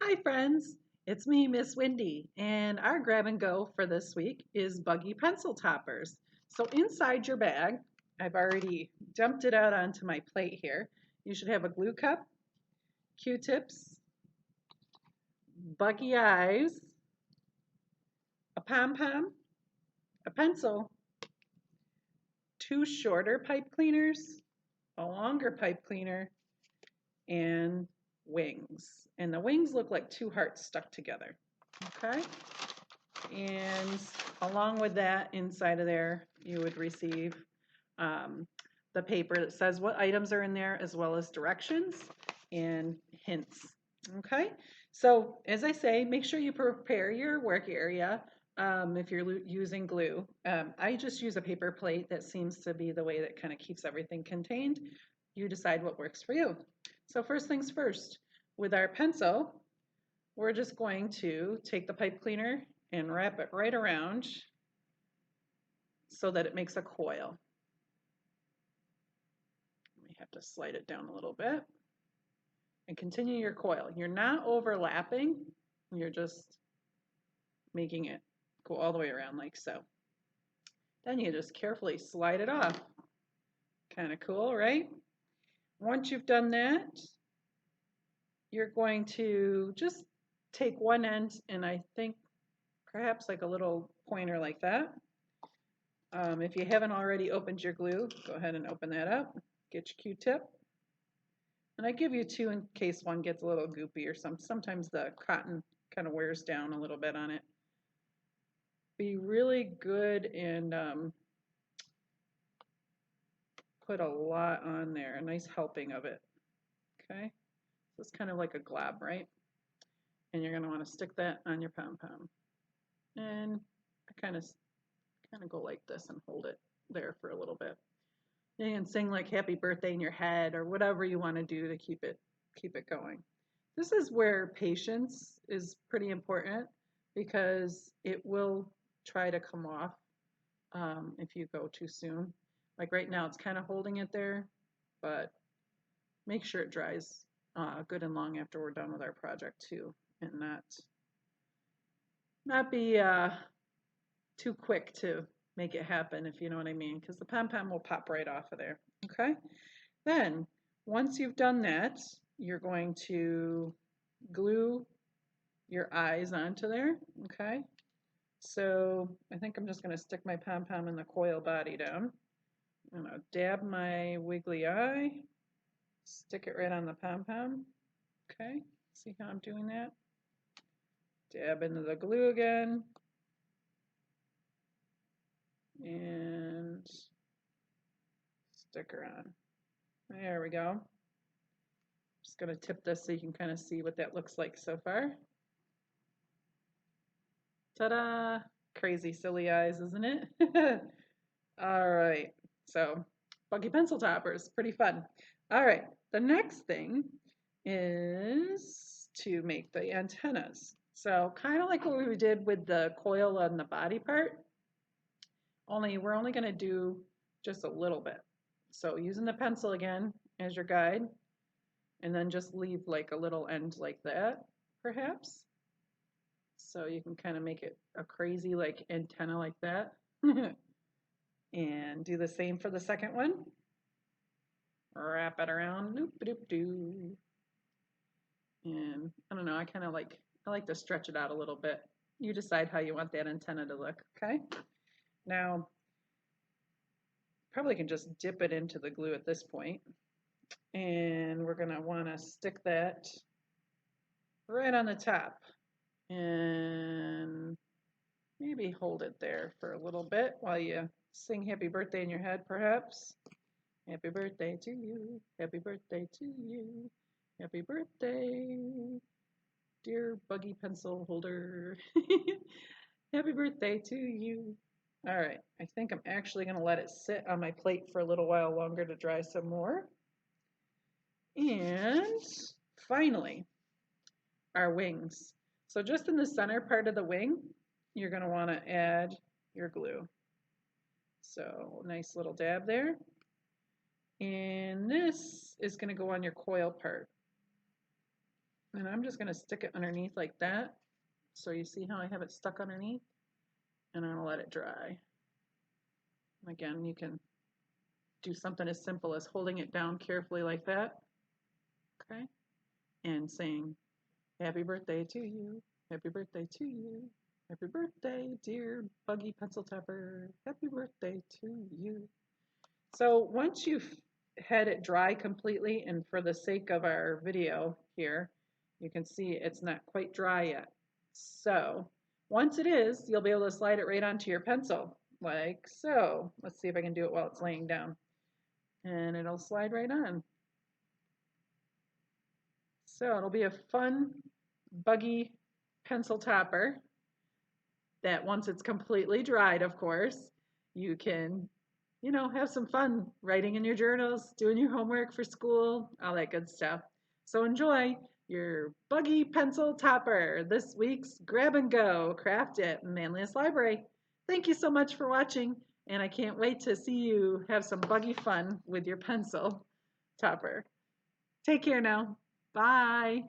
Hi, friends. It's me, Miss Wendy, and our grab and go for this week is Buggy pencil toppers. So, inside your bag, I've already dumped it out onto my plate here. You should have a glue cup, Q-tips, Buggy eyes, a pom pom, a pencil, two shorter pipe cleaners, a longer pipe cleaner, and wings. And the wings look like two hearts stuck together. Okay? And along with that, inside of there, you would receive um, the paper that says what items are in there, as well as directions and hints. Okay, so as I say, make sure you prepare your work area if you're using glue. I just use a paper plate that seems to be the way that kind of keeps everything contained. You decide what works for you. So first things first, with our pencil, we're just going to take the pipe cleaner and wrap it right around so that it makes a coil. We have to slide it down a little bit and continue your coil. You're not overlapping, you're just making it go all the way around like so. Then you just carefully slide it off. Kind of cool, right? Once you've done that, you're going to just take one end and I think perhaps like a little pointer like that. If you haven't already opened your glue, go ahead and open that up. Get your Q-tip. And I give you two in case one gets a little goopy or sometimes the cotton kind of wears down a little bit on it. Be really good and put a lot on there, a nice helping of it. Okay, so it's kind of like a glob, right? And you're going to want to stick that on your pom pom. And I kind of go like this and hold it there for a little bit. You can sing like happy birthday in your head or whatever you want to do to keep it going. This is where patience is pretty important because it will try to come off if you go too soon. Like right now, it's kind of holding it there, but make sure it dries good and long after we're done with our project too, and not be too quick to make it happen, if you know what I mean, because the pom pom will pop right off of there. Okay. Then once you've done that, you're going to glue your eyes onto there. Okay. So I think I'm just going to stick my pom pom in the coil body down. I'm going to dab my wiggly eye, stick it right on the pom pom. Okay. See how I'm doing that? Dab into the glue again. And stick her on. There we go. Just going to tip this so you can kind of see what that looks like so far. Ta-da! Crazy silly eyes, isn't it? All right. So, Buggy pencil toppers, pretty fun. All right. The next thing is to make the antennas. So, kind of like what we did with the coil on the body part, only we're only going to do just a little bit. So, using the pencil again as your guide, and then just leave like a little end like that, perhaps. So you can kind of make it a crazy like antenna like that. And do the same for the second one. Wrap it around, doop doop doo. And I don't know, I like to stretch it out a little bit. You decide how you want that antenna to look, okay? Now, probably can just dip it into the glue at this point. And we're gonna wanna stick that right on the top. And maybe hold it there for a little bit while you sing happy birthday in your head, perhaps. Happy birthday to you. Happy birthday to you. Happy birthday, dear Buggy pencil holder. Happy birthday to you. All right, I think I'm actually going to let it sit on my plate for a little while longer to dry some more. And finally, our wings. So just in the center part of the wing, you're going to want to add your glue. So nice little dab there. And this is going to go on your coil part. And I'm just going to stick it underneath like that. So you see how I have it stuck underneath? And I'm going to let it dry. Again, you can do something as simple as holding it down carefully like that. Okay? And saying, happy birthday to you. Happy birthday to you. Happy birthday, dear Buggy Pencil Topper. Happy birthday to you. So once you've had it dry completely, and for the sake of our video here, you can see it's not quite dry yet. So once it is, you'll be able to slide it right onto your pencil, like so. Let's see if I can do it while it's laying down. And it'll slide right on. So it'll be a fun, Buggy pencil topper that once it's completely dried, of course, you can, have some fun writing in your journals, doing your homework for school, all that good stuff. So enjoy your Buggy pencil topper, this week's Grab and Go Craft at Manlius Library. Thank you so much for watching, and I can't wait to see you have some Buggy fun with your pencil topper. Take care now. Bye.